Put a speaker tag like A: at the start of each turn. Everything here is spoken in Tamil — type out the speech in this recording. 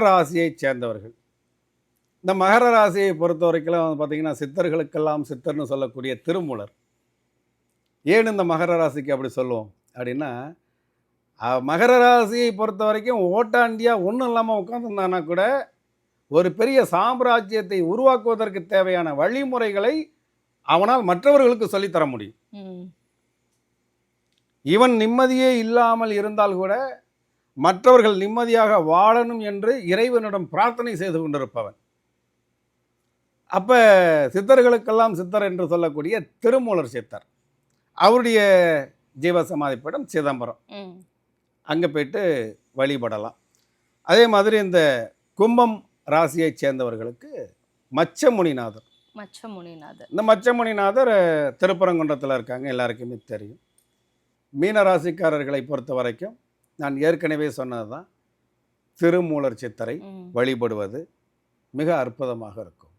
A: ராசியைச் சேர்ந்தவர்கள். இந்த மகர ராசியை பொறுத்த வரைக்கும் பார்த்தீங்கன்னா, சித்தர்களுக்கெல்லாம் சித்தர்னு சொல்லக்கூடிய திருமூலர். ஏன் இந்த மகர ராசிக்கு அப்படி சொல்லுவோம் அப்படின்னா, மகர ராசியை பொறுத்த வரைக்கும் ஓட்டாண்டியா ஒன்றும் இல்லாமல் உட்காந்துருந்தானா கூட, ஒரு பெரிய சாம்ராஜ்யத்தை உருவாக்குவதற்கு தேவையான வழிமுறைகளை அவனால் மற்றவர்களுக்கு சொல்லித்தர முடியும். இவன் நிம்மதியே இல்லாமல் இருந்தால் கூட மற்றவர்கள் நிம்மதியாக வாழணும் என்று இறைவனிடம் பிரார்த்தனை செய்து கொண்டிருப்பவன். அப்போ சித்தர்களுக்கெல்லாம் சித்தர் என்று சொல்லக்கூடிய திருமூலர் சித்தர், அவருடைய ஜீவசமாதிப்படம் சிதம்பரம். அங்கே போயிட்டு வழிபடலாம். அதே மாதிரி இந்த கும்பம் ராசியைச் சேர்ந்தவர்களுக்கு மச்சமுனிநாதர். இந்த மச்சமுனிநாதர் திருப்பரங்குன்றத்தில் இருக்காங்க, எல்லாருக்குமே தெரியும். மீன ராசிக்காரர்களை பொறுத்த வரைக்கும் நான் ஏற்கனவே சொன்னது தான், திருமூலர் சித்தரை வழிபடுவது மிக அற்புதமாக இருக்கும்.